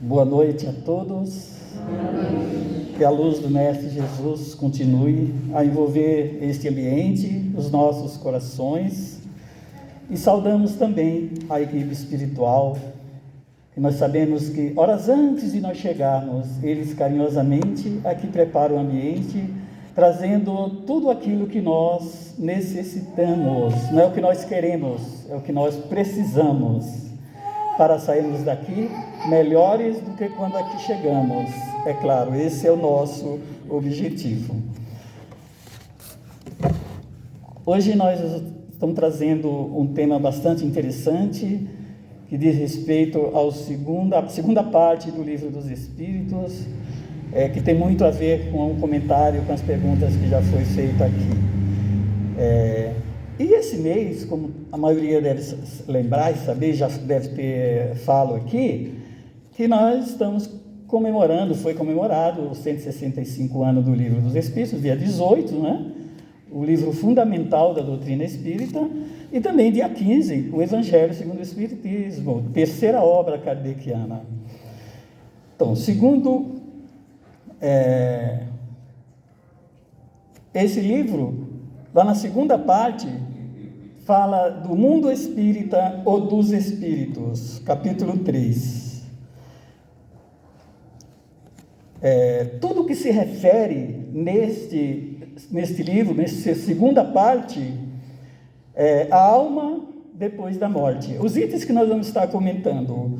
Boa noite a todos. Que a luz do Mestre Jesus continue a envolver este ambiente, os nossos corações. E saudamos também a equipe espiritual, que nós sabemos que, horas antes de nós chegarmos, eles carinhosamente aqui preparam o ambiente, trazendo tudo aquilo que nós necessitamos. Não é o que nós queremos, é o que nós precisamos para sairmos daqui melhores do que quando aqui chegamos. É claro, esse é o nosso objetivo. Hoje nós estamos trazendo um tema bastante interessante, que diz respeito à segunda parte do Livro dos Espíritos, que tem muito a ver com um comentário, com as perguntas que já foi feita aqui. E esse mês, como a maioria deve lembrar e saber, já deve ter falo aqui, que nós estamos foi comemorado os 165 anos do Livro dos Espíritos, dia 18, né? O livro fundamental da doutrina espírita, e também dia 15, o Evangelho segundo o Espiritismo, terceira obra kardeciana. Então, segundo esse livro, lá na segunda parte, fala do mundo espírita ou dos espíritos, capítulo 3. Tudo que se refere neste livro, nessa segunda parte, a alma depois da morte. Os itens que nós vamos estar comentando: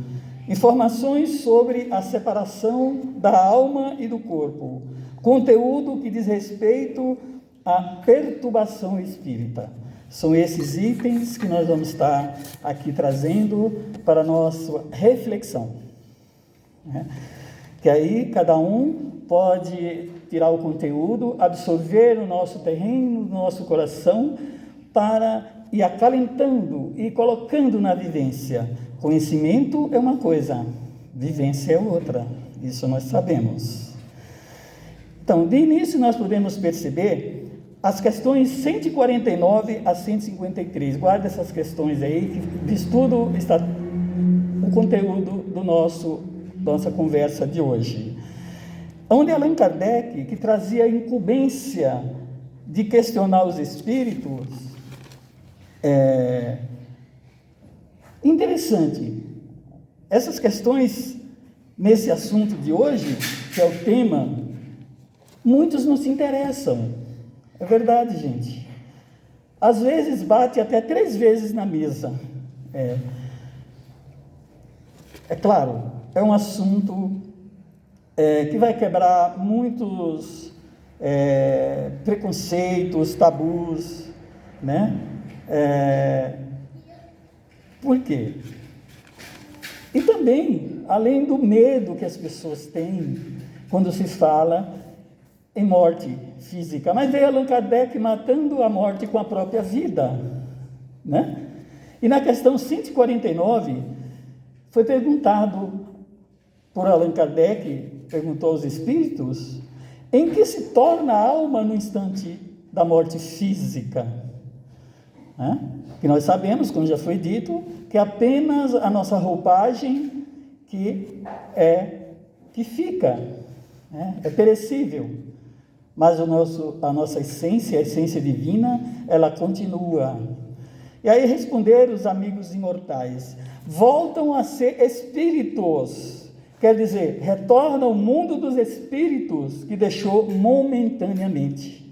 informações sobre a separação da alma e do corpo, conteúdo que diz respeito à perturbação espírita. São esses itens que nós vamos estar aqui trazendo para a nossa reflexão, né? Que aí cada um pode tirar o conteúdo, absorver no nosso terreno, no nosso coração, para ir acalentando e colocando na vivência. Conhecimento é uma coisa, vivência é outra, isso nós sabemos. Então, de início nós podemos perceber as questões 149 a 153. Guarda essas questões aí, que de estudo está o conteúdo do nossa conversa de hoje. Onde Allan Kardec, que trazia a incumbência de questionar os espíritos, interessante. Essas questões, nesse assunto de hoje, que é o tema, muitos não se interessam. É verdade, gente. Às vezes bate até 3 vezes na mesa. É claro, é um assunto que vai quebrar muitos preconceitos, tabus, né? Por quê? E também, além do medo que as pessoas têm quando se fala em morte física, mas veio Allan Kardec matando a morte com a própria vida, né? E na questão 149, foi perguntado por Allan Kardec, perguntou aos espíritos, em que se torna a alma no instante da morte física, né? Que nós sabemos, como já foi dito, que é apenas a nossa roupagem que fica, né? É perecível, mas a nossa essência, a essência divina, ela continua. E aí responderam os amigos imortais: voltam a ser espíritos. Quer dizer, retorna ao mundo dos espíritos que deixou momentaneamente.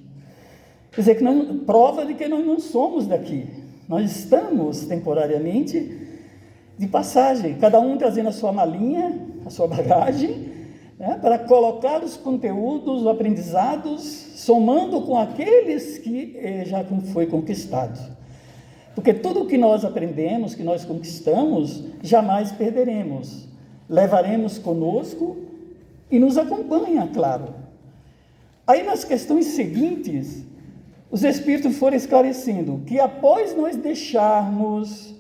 Quer dizer, que prova de que nós não somos daqui. Nós estamos temporariamente de passagem, cada um trazendo a sua malinha, a sua bagagem, né, para colocar os conteúdos, os aprendizados, somando com aqueles que já foi conquistado. Porque tudo o que nós aprendemos, que nós conquistamos, jamais perderemos. Levaremos conosco e nos acompanha, claro. Aí nas questões seguintes, os espíritos foram esclarecendo que após nós deixarmos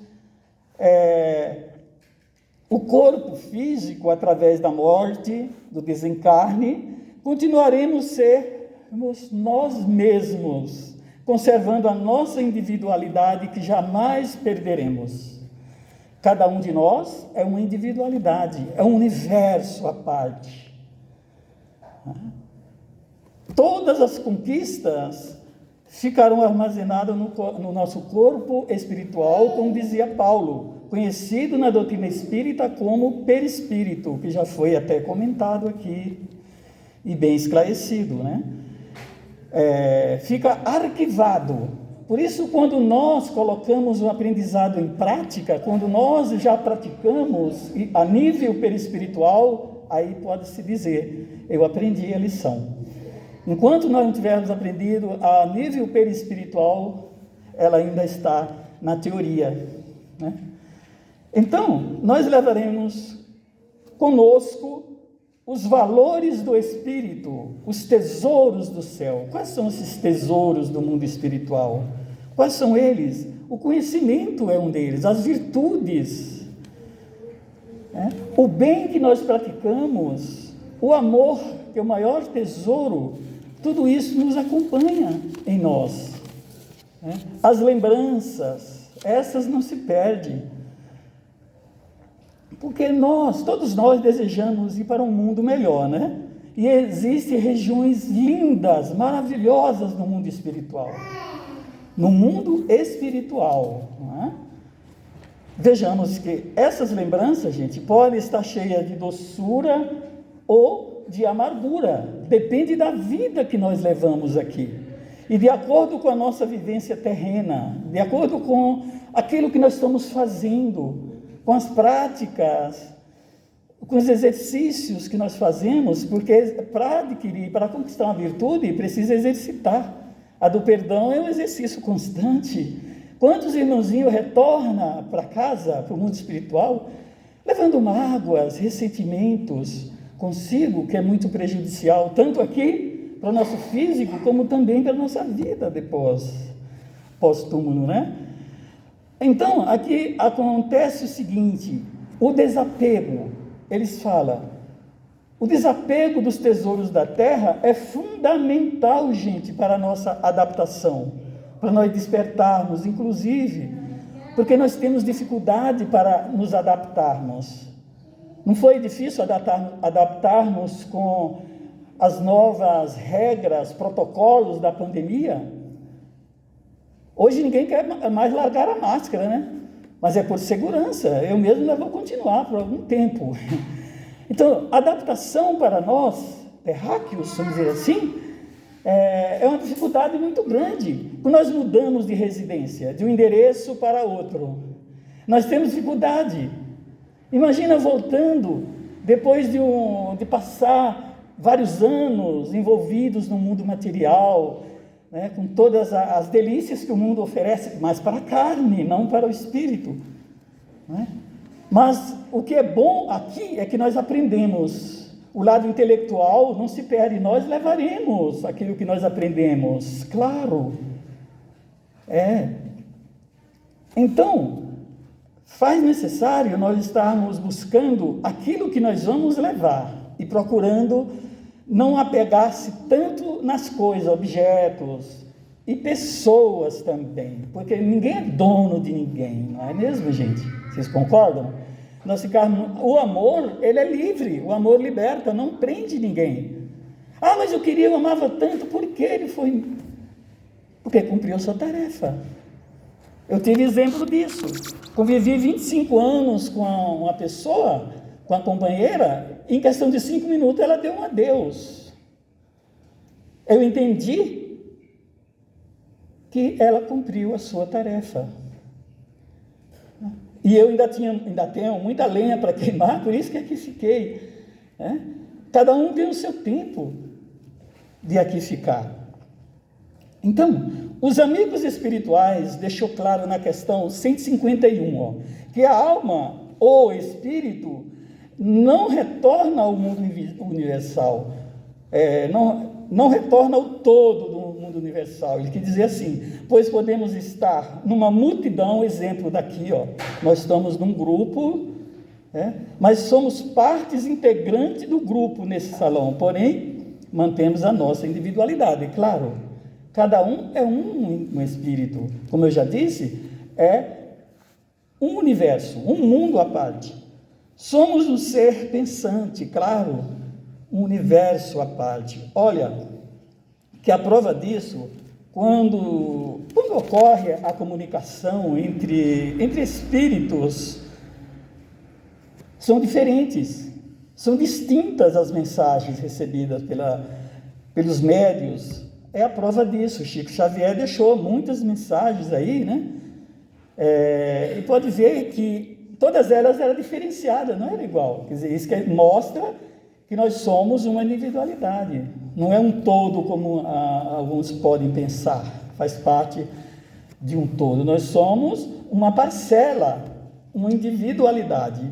o corpo físico através da morte, do desencarne, continuaremos sermos nós mesmos, conservando a nossa individualidade que jamais perderemos. Cada um de nós é uma individualidade, é um universo à parte. Todas as conquistas ficarão armazenadas no nosso corpo espiritual, como dizia Paulo, conhecido na doutrina espírita como perispírito, que já foi até comentado aqui e bem esclarecido, né? Fica arquivado. Por isso, quando nós colocamos o aprendizado em prática, quando nós já praticamos a nível perispiritual, aí pode-se dizer, eu aprendi a lição. Enquanto nós não tivermos aprendido a nível perispiritual, ela ainda está na teoria, né? Então, nós levaremos conosco os valores do Espírito, os tesouros do céu. Quais são esses tesouros do mundo espiritual? Quais são eles? O conhecimento é um deles, as virtudes, o bem que nós praticamos, o amor, que é o maior tesouro, tudo isso nos acompanha em nós. As lembranças, essas não se perdem. Porque todos nós desejamos ir para um mundo melhor, né? E existem regiões lindas, maravilhosas no mundo espiritual. No mundo espiritual, não é? Vejamos que essas lembranças, gente, podem estar cheias de doçura ou de amargura. Depende da vida que nós levamos aqui. E de acordo com a nossa vivência terrena, de acordo com aquilo que nós estamos fazendo, com as práticas, com os exercícios que nós fazemos, porque para adquirir, para conquistar uma virtude, precisa exercitar. A do perdão é um exercício constante. Quantos irmãozinhos retornam para casa, para o mundo espiritual, levando mágoas, ressentimentos consigo, que é muito prejudicial, tanto aqui para o nosso físico, como também para a nossa vida depois, pós-túmulo, né? Então, aqui acontece o seguinte, o desapego, eles falam, o desapego dos tesouros da terra é fundamental, gente, para a nossa adaptação, para nós despertarmos, inclusive, porque nós temos dificuldade para nos adaptarmos. Não foi difícil adaptarmos com as novas regras, protocolos da pandemia? Hoje ninguém quer mais largar a máscara, né? Mas é por segurança. Eu mesmo ainda vou continuar por algum tempo. Então, adaptação para nós, terráqueos, vamos dizer assim, é uma dificuldade muito grande. Quando nós mudamos de residência, de um endereço para outro, nós temos dificuldade. Imagina voltando, depois de passar vários anos envolvidos no mundo material, né, com todas as delícias que o mundo oferece, mas para a carne, não para o espírito, né? Mas o que é bom aqui é que nós aprendemos. O lado intelectual não se perde, nós levaremos aquilo que nós aprendemos, claro. Então, faz necessário nós estarmos buscando aquilo que nós vamos levar e procurando não apegar-se tanto nas coisas, objetos e pessoas também, porque ninguém é dono de ninguém, não é mesmo, gente? Vocês concordam? O amor, ele é livre, o amor liberta, não prende ninguém. Ah, mas eu amava tanto, por que ele foi? Porque cumpriu sua tarefa. Eu tive exemplo disso. Convivi 25 anos com uma pessoa, com a companheira, em questão de 5 minutos ela deu um adeus. Eu entendi que ela cumpriu a sua tarefa. E eu ainda tenho muita lenha para queimar, por isso que aqui fiquei. Cada um tem o seu tempo de aqui ficar. Então, os amigos espirituais deixou claro na questão 151, que a alma ou espírito não retorna ao mundo universal, não retorna ao todo do mundo universal. Ele quer dizer assim, pois podemos estar numa multidão, exemplo daqui, nós estamos num grupo, mas somos partes integrantes do grupo nesse salão, porém, mantemos a nossa individualidade, claro. Cada um é um espírito. Como eu já disse, um universo, um mundo à parte. Somos um ser pensante, claro, um universo à parte. Olha, que a prova disso, quando ocorre a comunicação entre espíritos, são diferentes, são distintas as mensagens recebidas pelos médiuns. É a prova disso. Chico Xavier deixou muitas mensagens aí, né? E pode ver que todas elas eram diferenciadas, não era igual. Quer dizer, isso que mostra que nós somos uma individualidade. Não é um todo como alguns podem pensar, faz parte de um todo. Nós somos uma parcela, uma individualidade.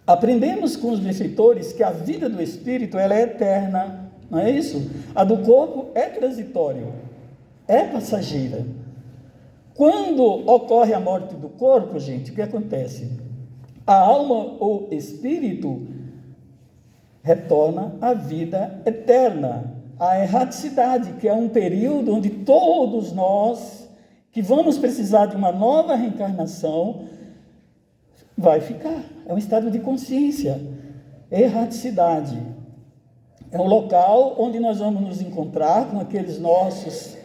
Aprendemos com os benfeitores que a vida do espírito ela é eterna, não é isso? A do corpo é transitório, é passageira. Quando ocorre a morte do corpo, gente, o que acontece? A alma ou espírito retorna à vida eterna, à erraticidade, que é um período onde todos nós, que vamos precisar de uma nova reencarnação, vai ficar. É um estado de consciência, erraticidade. É um local onde nós vamos nos encontrar com aqueles nossos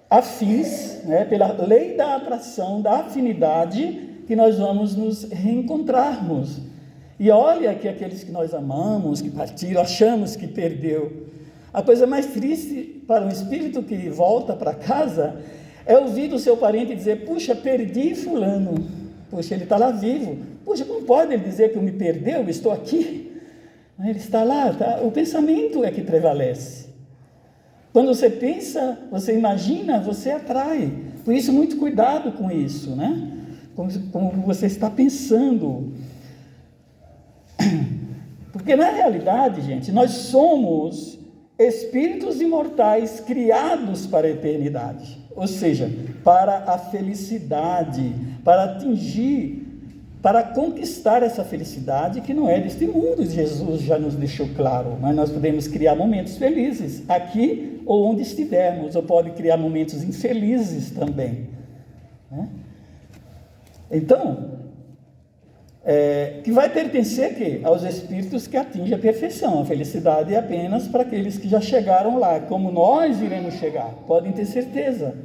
afins, né, pela lei da atração, da afinidade, que nós vamos nos reencontrarmos. E olha que aqueles que nós amamos, que partiram, achamos que perdeu. A coisa mais triste para um espírito que volta para casa é ouvir do seu parente dizer: puxa, perdi fulano, puxa, ele está lá vivo, puxa, como pode ele dizer que eu me perdeu, eu estou aqui? Ele está lá, tá? O pensamento é que prevalece. Quando você pensa, você imagina, você atrai. Por isso, muito cuidado com isso, né? Como você está pensando. Porque na realidade, gente, nós somos espíritos imortais criados para a eternidade, ou seja, para a felicidade, para atingir, para conquistar essa felicidade que não é deste mundo. Jesus já nos deixou claro, mas nós podemos criar momentos felizes aqui ou onde estivermos, ou pode criar momentos infelizes também, né? Então, que vai pertencer aos espíritos que atingem a perfeição. A felicidade é apenas para aqueles que já chegaram lá, como nós iremos chegar, podem ter certeza.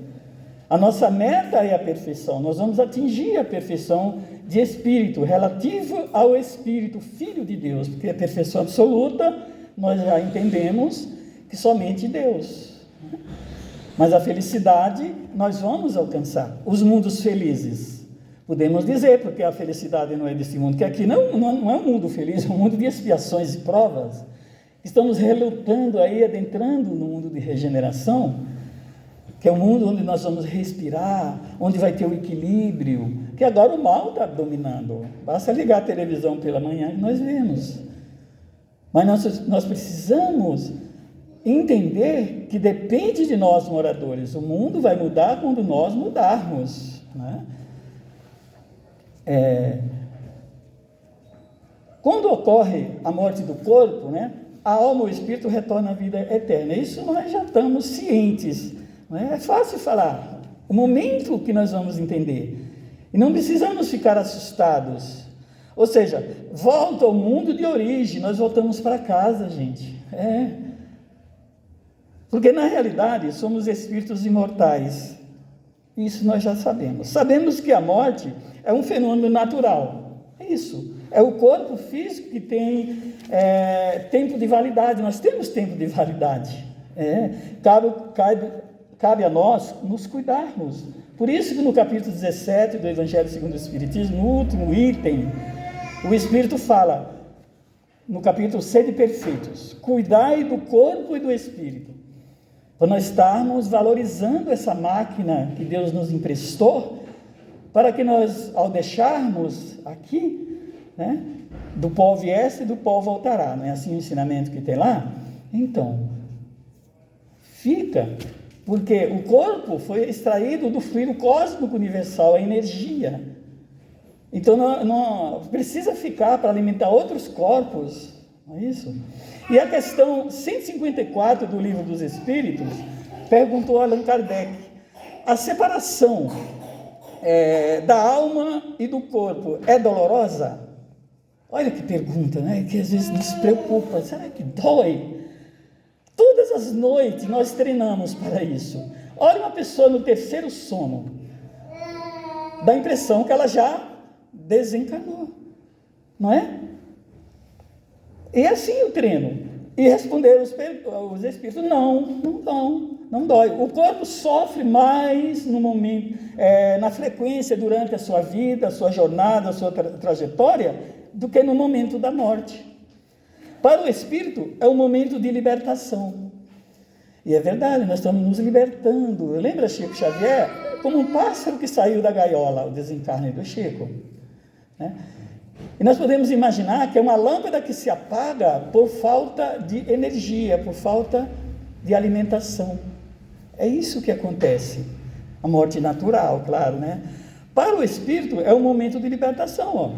A nossa meta é a perfeição, nós vamos atingir a perfeição de espírito, relativo ao espírito filho de Deus, porque a perfeição absoluta nós já entendemos que somente Deus. Mas a felicidade nós vamos alcançar, os mundos felizes. Podemos dizer, porque a felicidade não é desse mundo, que aqui não é um mundo feliz, é um mundo de expiações e provas. Estamos relutando aí, adentrando no mundo de regeneração, que é um mundo onde nós vamos respirar, onde vai ter o equilíbrio, que agora o mal está dominando. Basta ligar a televisão pela manhã e nós vemos. Mas nós precisamos entender que depende de nós, moradores. O mundo vai mudar quando nós mudarmos, né? Quando ocorre a morte do corpo, né, a alma ou o espírito retorna à vida eterna. Isso nós já estamos cientes, né? É fácil falar, o momento que nós vamos entender, e não precisamos ficar assustados. Ou seja, volta ao mundo de origem, nós voltamos para casa, gente. Porque na realidade somos espíritos imortais. Isso nós já sabemos. Sabemos que a morte é um fenômeno natural. É isso. É o corpo físico que tem tempo de validade. Nós temos tempo de validade. Cabe a nós nos cuidarmos. Por isso que no capítulo 17 do Evangelho segundo o Espiritismo, no último item, o Espírito fala, no capítulo Sede Perfeitos, cuidai do corpo e do espírito. Para nós estarmos valorizando essa máquina que Deus nos emprestou, para que nós, ao deixarmos aqui, né, do pó viesse e do pó voltará, não é assim o ensinamento que tem lá? Então, fica, porque o corpo foi extraído do fluido cósmico universal, a energia. Então, não precisa ficar para alimentar outros corpos, não é isso? E a questão 154 do Livro dos Espíritos, perguntou Allan Kardec, a separação da alma e do corpo é dolorosa? Olha que pergunta, né? Que às vezes nos preocupa. Será que dói? Todas as noites nós treinamos para isso. Olha uma pessoa no terceiro sono, dá a impressão que ela já desencarnou, não é? E assim o treino. E responderam os espíritos: não dói. O corpo sofre mais no momento, na frequência durante a sua vida, a sua jornada, a sua trajetória, do que no momento da morte. Para o espírito é um momento de libertação. E é verdade, nós estamos nos libertando. Lembra Chico Xavier? Como um pássaro que saiu da gaiola, o desencarne do Chico, né? E nós podemos imaginar que é uma lâmpada que se apaga por falta de energia, por falta de alimentação. É isso que acontece. A morte natural, claro, né? Para o espírito é um momento de libertação, ó.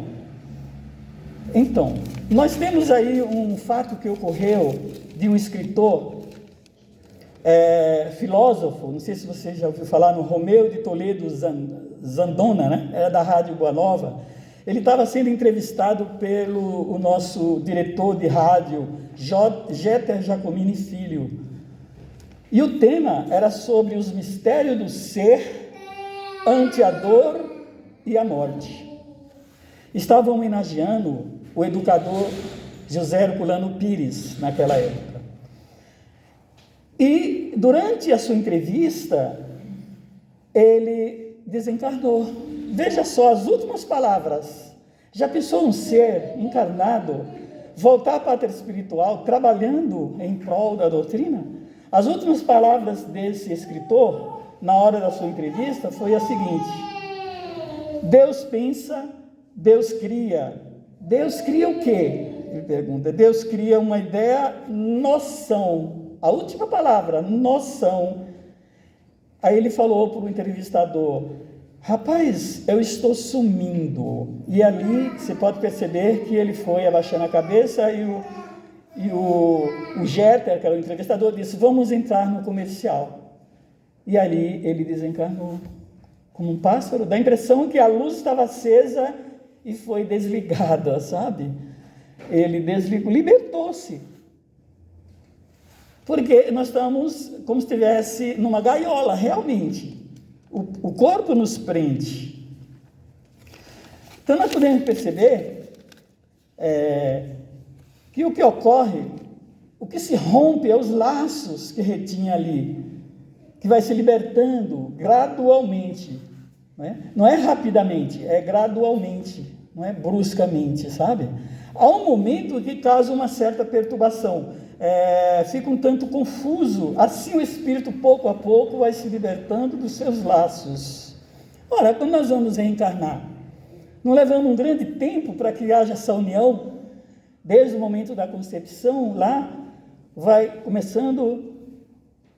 Então, nós temos aí um fato que ocorreu de um escritor, filósofo, não sei se você já ouviu falar, no Romeu de Toledo Zandona, né? Era da Rádio Boa Nova. Ele estava sendo entrevistado pelo o nosso diretor de rádio, Jeter Giacomini Filho. E o tema era sobre os mistérios do ser ante a dor e a morte. Estavam homenageando o educador José Herculano Pires, naquela época. E, durante a sua entrevista, ele desencarnou. Veja só as últimas palavras. Já pensou um ser encarnado voltar à pátria espiritual, trabalhando em prol da doutrina? As últimas palavras desse escritor, na hora da sua entrevista, foi a seguinte: Deus pensa, Deus cria. Deus cria o quê? Ele pergunta. Deus cria uma ideia, noção. A última palavra, noção. Aí ele falou para o entrevistador: rapaz, eu estou sumindo. E ali você pode perceber que ele foi abaixando a cabeça e o Jeter, que era o entrevistador, disse: vamos entrar no comercial. E ali ele desencarnou, como um pássaro. Dá a impressão que a luz estava acesa e foi desligada, sabe? Ele desligou, libertou-se. Porque nós estamos como se estivesse numa gaiola, realmente. O corpo nos prende. Então nós podemos perceber que o que ocorre, o que se rompe é os laços que retinha ali, que vai se libertando gradualmente, né? Não é rapidamente, é gradualmente, não é bruscamente, sabe? Há um momento que causa uma certa perturbação, fica um tanto confuso. Assim o espírito pouco a pouco vai se libertando dos seus laços. Ora, quando nós vamos reencarnar, não levamos um grande tempo para que haja essa união? Desde o momento da concepção, lá vai começando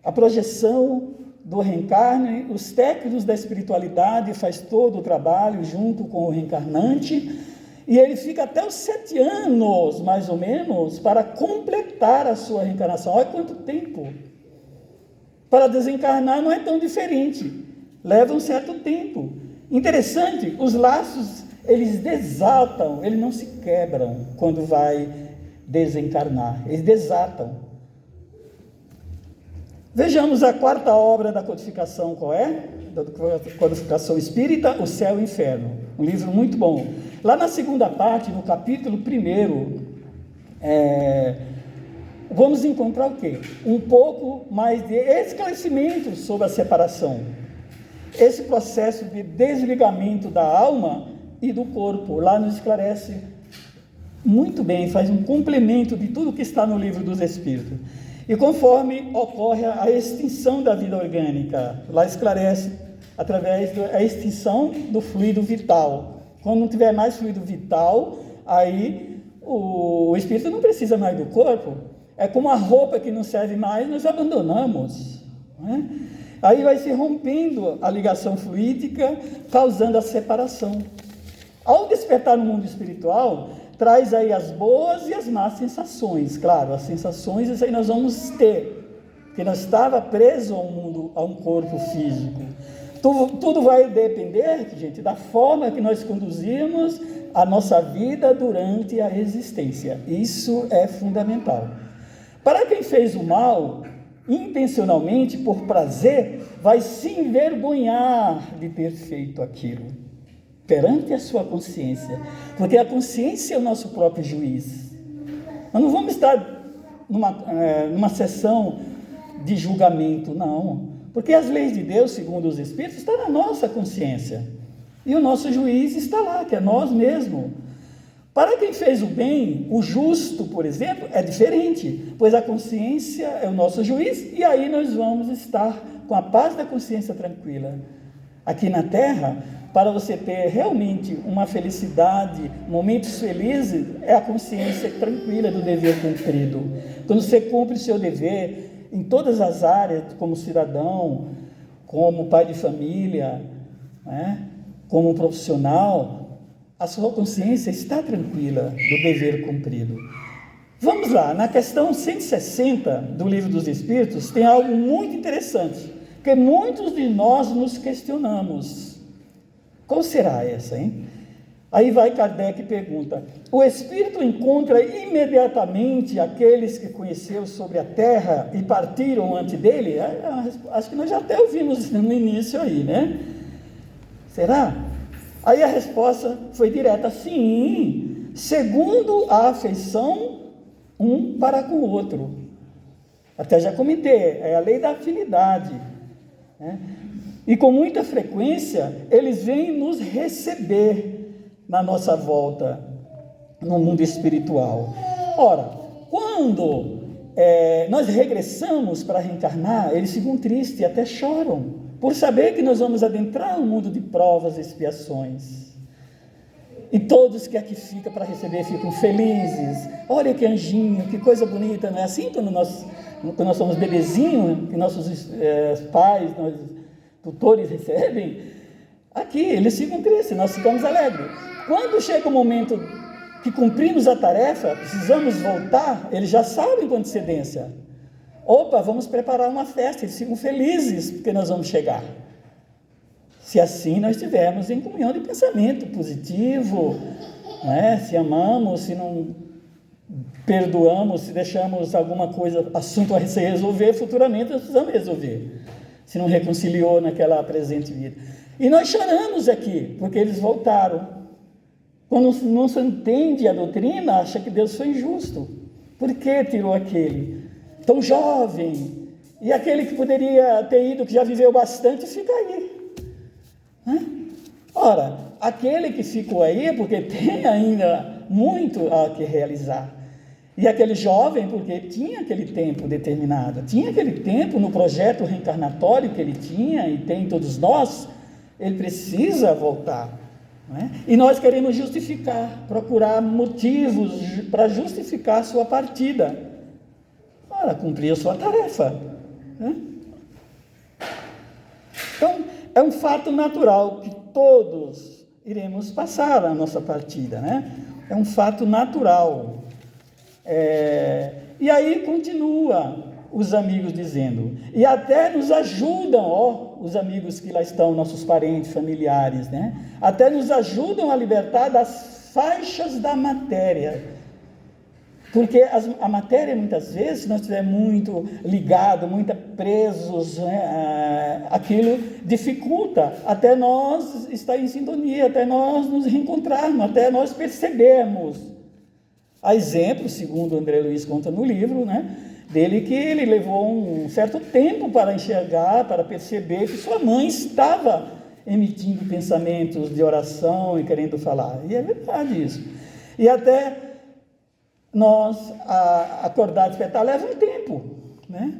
a projeção do reencarne. Os técnicos da espiritualidade faz todo o trabalho junto com o reencarnante, e ele fica até os 7 anos, mais ou menos, para completar a sua reencarnação. Olha quanto tempo! Para desencarnar não é tão diferente, leva um certo tempo. Interessante, os laços, eles desatam, eles não se quebram quando vai desencarnar, eles desatam. Vejamos a 4ª obra da codificação, qual é? Da codificação espírita, O Céu e o Inferno. Um livro muito bom. Lá na 2ª parte, no capítulo 1º, vamos encontrar o quê? Um pouco mais de esclarecimento sobre a separação. Esse processo de desligamento da alma e do corpo, lá nos esclarece muito bem, faz um complemento de tudo que está no Livro dos Espíritos. E conforme ocorre a extinção da vida orgânica, lá esclarece através da extinção do fluido vital. Quando não tiver mais fluido vital, aí o espírito não precisa mais do corpo. É como a roupa que não serve mais, nós abandonamos, né? Aí vai se rompendo a ligação fluídica, causando a separação. Ao despertar no mundo espiritual, traz aí as boas e as más sensações. Claro, as sensações, isso aí nós vamos ter, porque nós estava preso ao mundo, a um corpo físico. Tudo vai depender, gente, da forma que nós conduzimos a nossa vida durante a existência. Isso é fundamental. Para quem fez o mal, intencionalmente, por prazer, vai se envergonhar de ter feito aquilo perante a sua consciência, porque a consciência é o nosso próprio juiz. Nós não vamos estar numa sessão de julgamento, não, porque as leis de Deus, segundo os Espíritos, estão na nossa consciência, e o nosso juiz está lá, que é nós mesmos. Para quem fez o bem, o justo, por exemplo, é diferente, pois a consciência é o nosso juiz, e aí nós vamos estar com a paz da consciência tranquila. Aqui na Terra, para você ter realmente uma felicidade, momentos felizes, é a consciência tranquila do dever cumprido. Quando você cumpre o seu dever em todas as áreas, como cidadão, como pai de família, né, como profissional, a sua consciência está tranquila do dever cumprido. Vamos lá, na questão 160 do Livro dos Espíritos, tem algo muito interessante, porque muitos de nós nos questionamos. Qual será essa, hein? Aí vai Kardec e pergunta: o Espírito encontra imediatamente aqueles que conheceu sobre a Terra e partiram antes dele? Acho que nós já até ouvimos no início aí, né? Será? Aí a resposta foi direta: sim, segundo a afeição um para com o outro. Até já comentei, é a lei da afinidade, né? E com muita frequência, eles vêm nos receber na nossa volta no mundo espiritual. Ora, quando nós regressamos para reencarnar, eles ficam tristes e até choram, por saber que nós vamos adentrar um mundo de provas e expiações. E todos que aqui ficam para receber ficam felizes. Olha que anjinho, que coisa bonita, não é assim quando nós somos bebezinhos, que nossos pais, tutores recebem? Aqui eles ficam tristes, nós ficamos alegres. Quando chega o momento que cumprimos a tarefa, precisamos voltar, eles já sabem com antecedência. Opa, vamos preparar uma festa, eles ficam felizes porque nós vamos chegar. Se assim nós estivermos em comunhão de pensamento positivo, né? Se amamos, se não perdoamos, se deixamos alguma coisa, assunto a se resolver, futuramente nós precisamos resolver, se não reconciliou naquela presente vida. E nós choramos aqui, porque eles voltaram. Quando não se entende a doutrina, acha que Deus foi injusto. Por que tirou aquele tão jovem? E aquele que poderia ter ido, que já viveu bastante, fica aí. Ora, aquele que ficou aí, porque tem ainda muito a que realizar. E aquele jovem, porque tinha aquele tempo determinado, tinha aquele tempo no projeto reencarnatório que ele tinha e tem todos nós, ele precisa voltar. Não é? E nós queremos justificar, procurar motivos para justificar a sua partida. Ora, cumprir a sua tarefa. Né? Então, é um fato natural que todos iremos passar a nossa partida, né? É um fato natural. E aí continua os amigos dizendo, e até nos ajudam, os amigos que lá estão, nossos parentes, familiares, né? Até nos ajudam a libertar das faixas da matéria. Porque a matéria, muitas vezes, se nós estivermos muito ligados, muito presos, né, aquilo dificulta até nós estar em sintonia, até nós nos reencontrarmos, até nós percebermos. Há exemplo, segundo André Luiz conta no livro, né, dele, que ele levou um certo tempo para enxergar, para perceber que sua mãe estava emitindo pensamentos de oração e querendo falar. E é verdade isso. E até nós acordar, despertar, leva um tempo, né?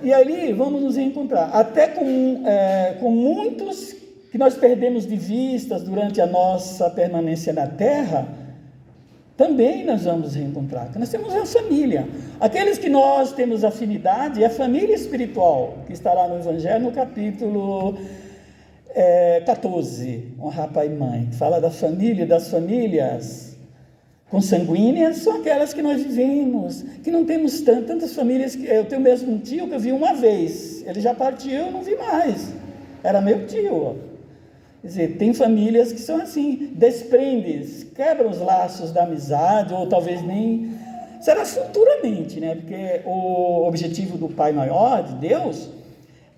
E ali vamos nos encontrar, até com muitos que nós perdemos de vistas durante a nossa permanência na Terra, também nós vamos reencontrar, porque nós temos a família, aqueles que nós temos afinidade, é a família espiritual, que está lá no Evangelho, no capítulo 14, honrar pai e mãe, que fala da família, das famílias, consanguíneas são aquelas que nós vivemos, que não temos tantas famílias. Eu tenho mesmo um tio que eu vi uma vez, ele já partiu, eu não vi mais, era meu tio. Quer dizer, tem famílias que são assim, desprendem, quebram os laços da amizade, ou talvez nem, será futuramente, né? Porque o objetivo do Pai Maior, de Deus,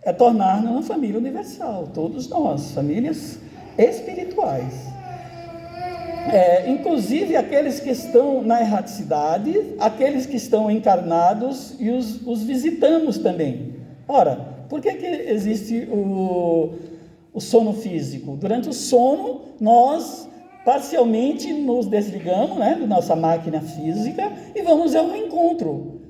é tornar-nos uma família universal, todos nós, famílias espirituais. Inclusive aqueles que estão na erraticidade, aqueles que estão encarnados e os visitamos também. Ora, por que existe o sono físico? Durante o sono, nós parcialmente nos desligamos, né, da nossa máquina física e vamos ao reencontro.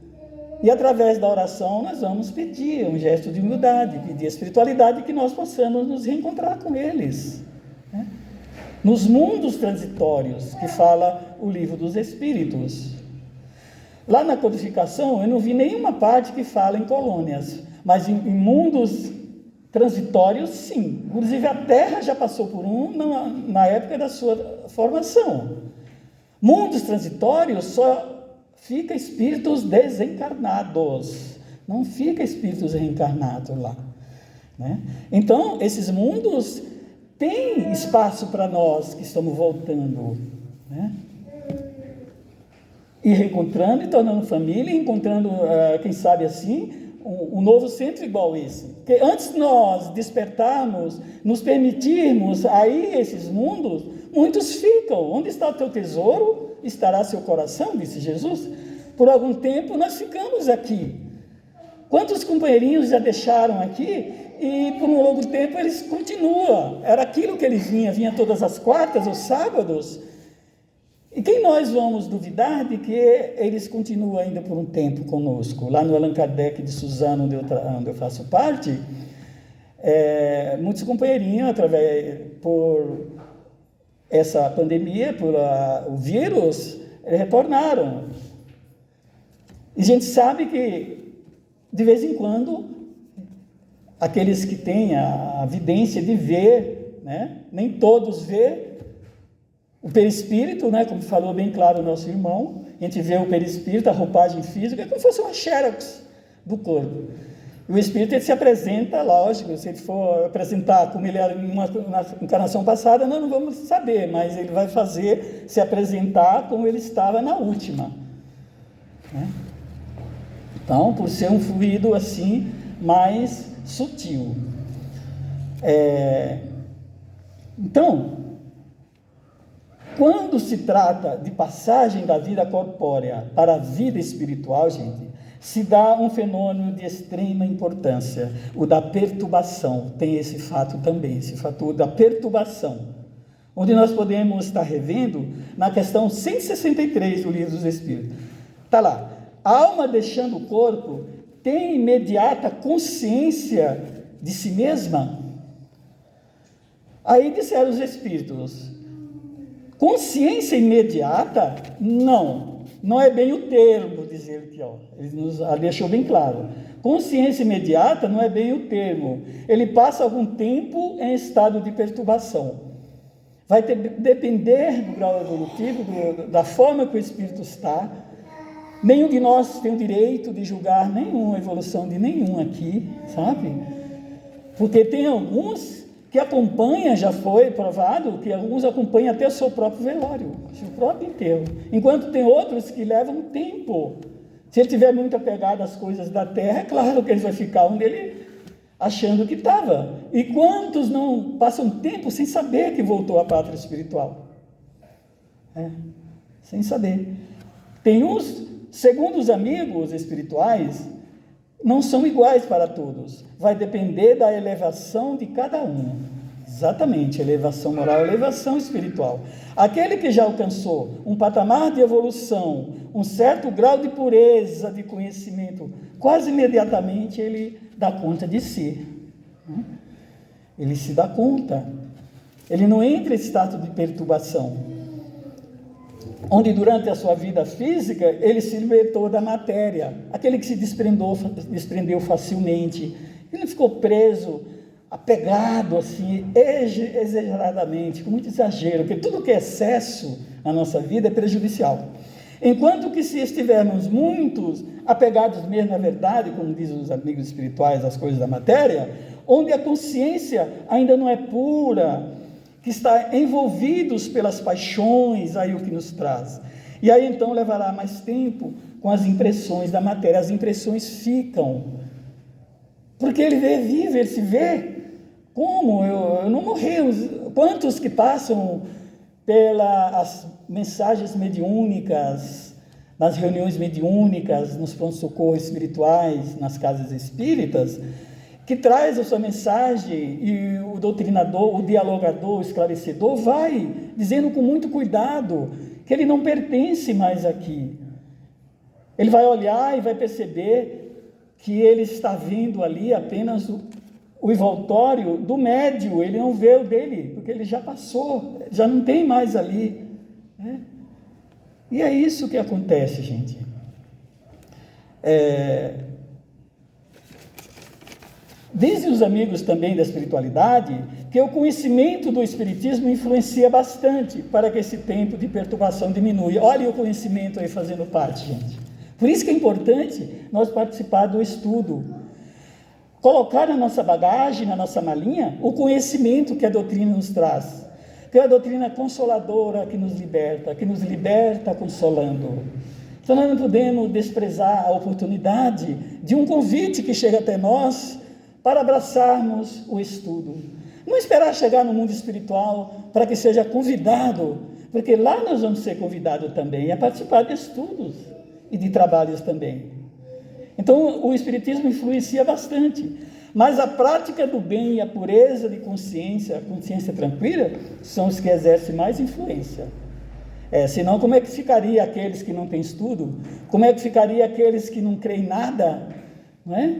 E através da oração nós vamos pedir um gesto de humildade, pedir a espiritualidade que nós possamos nos reencontrar com eles, né? Nos mundos transitórios, que fala o livro dos Espíritos. Lá na codificação, eu não vi nenhuma parte que fala em colônias, mas em mundos transitórios, sim. Inclusive, a Terra já passou por na época da sua formação. Mundos transitórios só fica espíritos desencarnados, não fica espíritos reencarnados lá, né? Então, esses mundos tem espaço para nós que estamos voltando, né? E reencontrando e tornando família, encontrando, quem sabe assim, um novo centro igual esse. Porque antes de nós despertarmos, nos permitirmos aí esses mundos, muitos ficam. Onde está o teu tesouro, estará seu coração, disse Jesus. Por algum tempo nós ficamos aqui. Quantos companheirinhos já deixaram aqui? E por um longo tempo eles continuam. Era aquilo que eles vinha todas as quartas ou sábados. E quem nós vamos duvidar de que eles continuam ainda por um tempo conosco? Lá no Allan Kardec de Suzano, onde eu faço parte, muitos companheirinhos, por essa pandemia, por o vírus, retornaram. E a gente sabe que, de vez em quando, aqueles que têm a vidência de ver, né? Nem todos vê o perispírito, né? Como falou bem claro o nosso irmão, a gente vê o perispírito, a roupagem física, é como se fosse uma xerox do corpo. E o espírito, ele se apresenta, lógico, se ele for apresentar como ele era na encarnação passada, não vamos saber, mas ele vai se apresentar como ele estava na última, né? Então, por ser um fluido assim, mais sutil. Então, quando se trata de passagem da vida corpórea para a vida espiritual, gente, se dá um fenômeno de extrema importância, o da perturbação. Tem esse fato também, esse fator da perturbação, onde nós podemos estar revendo na questão 163 do Livro dos Espíritos. Está lá, a alma deixando o corpo tem imediata consciência de si mesma? Aí disseram os Espíritos, consciência imediata? Não é bem o termo, diz ele aqui, ó. Ele nos deixou bem claro. Consciência imediata não é bem o termo. Ele passa algum tempo em estado de perturbação. Vai depender do grau evolutivo, da forma que o espírito está. Nenhum de nós tem o direito de julgar nenhuma evolução de nenhum aqui, sabe? Porque tem alguns que acompanham, já foi provado, que alguns acompanham até o seu próprio velório, o seu próprio enterro. Enquanto tem outros que levam tempo. Se ele tiver muito apegado às coisas da terra, é claro que ele vai ficar onde ele achando que estava. E quantos não passam tempo sem saber que voltou à pátria espiritual? Sem saber. Tem uns, segundo os amigos espirituais, não são iguais para todos. Vai depender da elevação de cada um. Exatamente, elevação moral, elevação espiritual. Aquele que já alcançou um patamar de evolução, um certo grau de pureza, de conhecimento, quase imediatamente ele dá conta de si. Ele se dá conta. Ele não entra em estado de perturbação, onde durante a sua vida física ele se libertou da matéria, aquele que se desprendeu facilmente, ele não ficou preso, apegado assim, exageradamente, com muito exagero, porque tudo que é excesso na nossa vida é prejudicial. Enquanto que se estivermos muitos apegados mesmo à verdade, como dizem os amigos espirituais, às coisas da matéria, onde a consciência ainda não é pura, que está envolvidos pelas paixões, aí o que nos traz. E aí então levará mais tempo com as impressões da matéria. As impressões ficam, porque ele vive, ele se vê. Como? Eu não morri. Quantos que passam pelas mensagens mediúnicas, nas reuniões mediúnicas, nos pronto-socorro espirituais, nas casas espíritas, que traz a sua mensagem e o doutrinador, o dialogador, o esclarecedor vai dizendo com muito cuidado que ele não pertence mais aqui. Ele vai olhar e vai perceber que ele está vendo ali apenas o envoltório do médio, ele não vê o dele, porque ele já passou, já não tem mais ali, né? E é isso que acontece, gente. Dizem os amigos também da espiritualidade que o conhecimento do espiritismo influencia bastante para que esse tempo de perturbação diminua. Olha o conhecimento aí fazendo parte, gente. Por isso que é importante nós participar do estudo, colocar na nossa bagagem, na nossa malinha, o conhecimento que a doutrina nos traz, que é a doutrina consoladora que nos liberta consolando. Então nós não podemos desprezar a oportunidade de um convite que chega até nós para abraçarmos o estudo. Não esperar chegar no mundo espiritual para que seja convidado, porque lá nós vamos ser convidados também a participar de estudos e de trabalhos também. Então o espiritismo influencia bastante, mas a prática do bem e a pureza de consciência, a consciência tranquila, são os que exercem mais influência. Senão como é que ficaria aqueles que não têm estudo? Como é que ficaria aqueles que não creem em nada? Não é?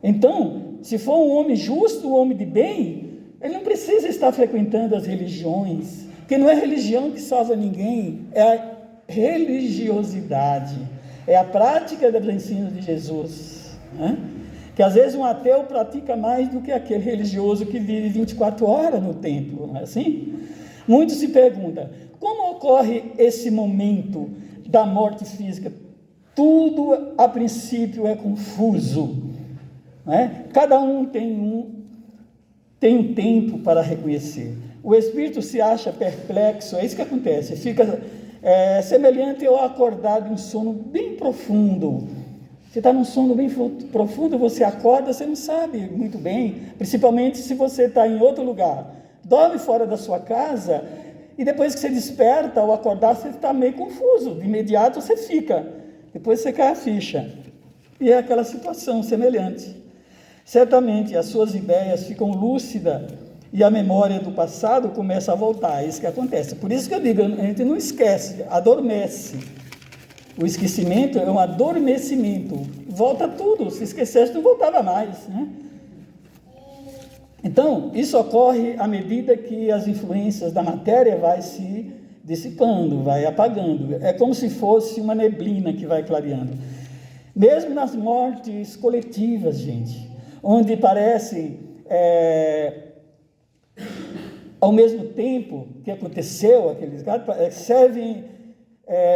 Então, se for um homem justo, um homem de bem, ele não precisa estar frequentando as religiões, porque não é religião que salva ninguém, é a religiosidade, é a prática dos ensinos de Jesus, né? Que às vezes um ateu pratica mais do que aquele religioso que vive 24 horas no templo, não é assim? Muitos se perguntam, como ocorre esse momento da morte física? Tudo a princípio é confuso, né? Cada um tem um tempo para reconhecer. O espírito se acha perplexo, é isso que acontece, fica semelhante ao acordar de um sono bem profundo. Você está num sono bem profundo, você acorda, você não sabe muito bem, principalmente se você está em outro lugar. Dorme fora da sua casa e depois que você desperta, ao acordar, você está meio confuso. De imediato você fica, depois você cai a ficha. E é aquela situação semelhante. Certamente as suas ideias ficam lúcidas e a memória do passado começa a voltar. É isso que acontece. Por isso que eu digo, a gente não esquece, adormece. O esquecimento é um adormecimento. Volta tudo. Se esquecesse, não voltava mais, né? Então, isso ocorre à medida que as influências da matéria vai se dissipando, vai apagando. É como se fosse uma neblina que vai clareando. Mesmo nas mortes coletivas, gente, onde parecem, ao mesmo tempo que aconteceu, aqueles servem,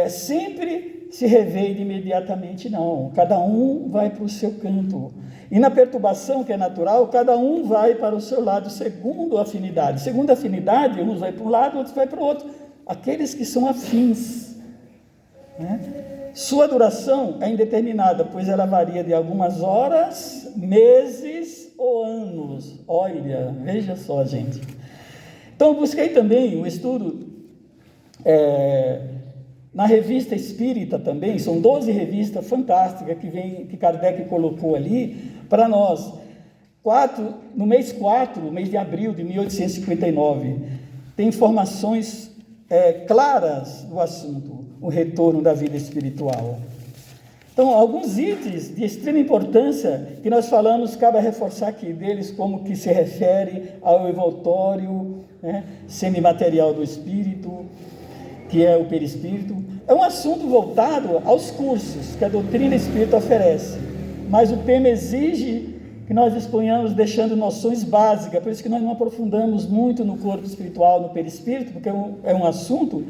sempre se revê imediatamente, não. Cada um vai para o seu canto. E na perturbação, que é natural, cada um vai para o seu lado, segundo a afinidade. Segundo a afinidade, uns vai para um lado, outros vai para o outro. Aqueles que são afins, né? Sua duração é indeterminada, pois ela varia de algumas horas, meses ou anos. Olha, veja só, gente. Então, eu busquei também o estudo na Revista Espírita também, são 12 revistas fantásticas que Kardec colocou ali para nós. No mês 4, mês de abril de 1859, tem informações claras do assunto, o retorno da vida espiritual. Então, alguns itens de extrema importância que nós falamos, cabe reforçar aqui deles, como que se refere ao envoltório, né, semimaterial do espírito, que é o perispírito. É um assunto voltado aos cursos que a doutrina espírita oferece, mas o tema exige que nós exponhamos deixando noções básicas, por isso que nós não aprofundamos muito no corpo espiritual, no perispírito, porque é um assunto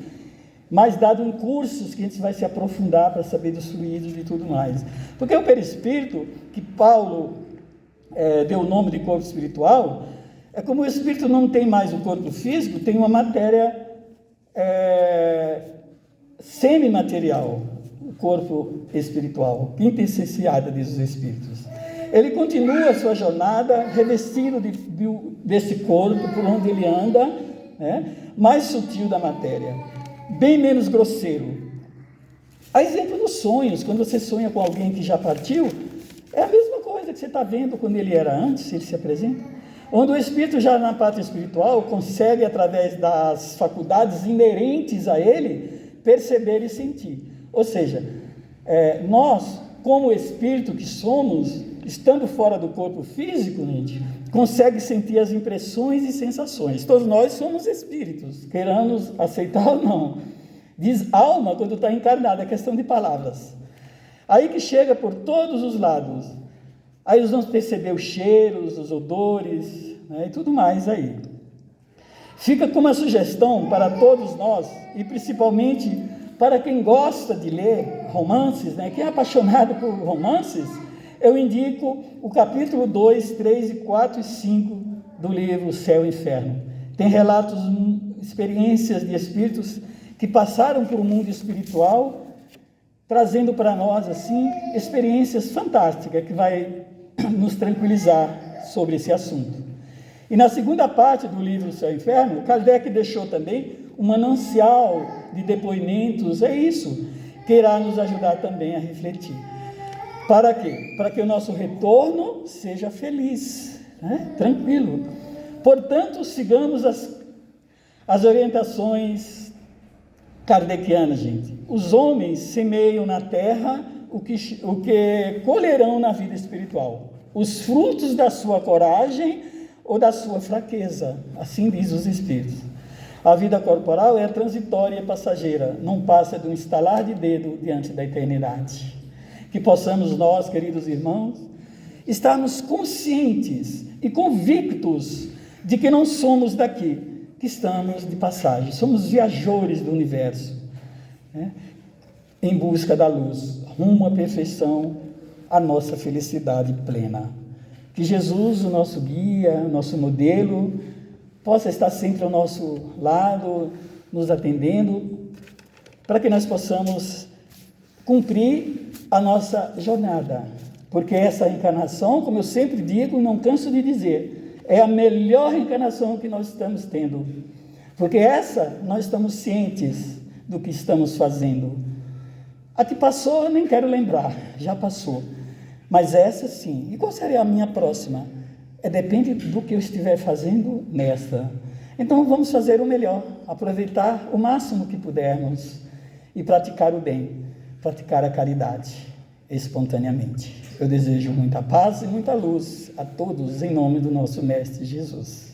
mais dado em cursos que a gente vai se aprofundar para saber dos fluidos e tudo mais. Porque o perispírito, que Paulo deu o nome de corpo espiritual, é como o espírito não tem mais o corpo físico, tem uma matéria semimaterial, o corpo espiritual, quintessenciada, diz os espíritos. Ele continua a sua jornada revestido desse corpo por onde ele anda, né, mais sutil da matéria, bem menos grosseiro. A exemplo dos sonhos, quando você sonha com alguém que já partiu, é a mesma coisa que você está vendo quando ele era antes, ele se apresenta. Onde o espírito já na parte espiritual consegue, através das faculdades inerentes a ele, perceber e sentir. Ou seja, nós, como espírito que somos, estando fora do corpo físico, gente, consegue sentir as impressões e sensações. Todos nós somos espíritos, queiramos aceitar ou não. Diz alma quando está encarnada, é questão de palavras. Aí que chega por todos os lados. Aí nós vamos perceber os cheiros, os odores, né, e tudo mais aí. Fica como uma sugestão para todos nós, e principalmente para quem gosta de ler romances, né, quem é apaixonado por romances, eu indico o capítulo 2, 3, 4 e 5 do livro Céu e Inferno. Tem relatos, experiências de espíritos que passaram por um mundo espiritual, trazendo para nós, assim, experiências fantásticas que vai nos tranquilizar sobre esse assunto. E na segunda parte do livro Céu e Inferno, Kardec deixou também um manancial de depoimentos, é isso, que irá nos ajudar também a refletir. Para quê? Para que o nosso retorno seja feliz, né? Tranquilo. Portanto, sigamos as orientações kardecianas, gente. Os homens semeiam na terra o que colherão na vida espiritual. Os frutos da sua coragem ou da sua fraqueza, assim diz os espíritos. A vida corporal é transitória e passageira, não passa de um estalar de dedo diante da eternidade. Que possamos nós, queridos irmãos, estarmos conscientes e convictos de que não somos daqui, que estamos de passagem, somos viajores do universo, né? Em busca da luz, rumo à perfeição, à nossa felicidade plena. Que Jesus, o nosso guia, o nosso modelo, possa estar sempre ao nosso lado, nos atendendo, para que nós possamos cumprir a nossa jornada, porque essa encarnação, como eu sempre digo e não canso de dizer, é a melhor encarnação que nós estamos tendo, porque essa nós estamos cientes do que estamos fazendo. A que passou eu nem quero lembrar, já passou, mas essa sim. E qual seria a minha próxima? Depende do que eu estiver fazendo nesta. Então vamos fazer o melhor, aproveitar o máximo que pudermos e praticar o bem, praticar a caridade espontaneamente. Eu desejo muita paz e muita luz a todos, em nome do nosso Mestre Jesus.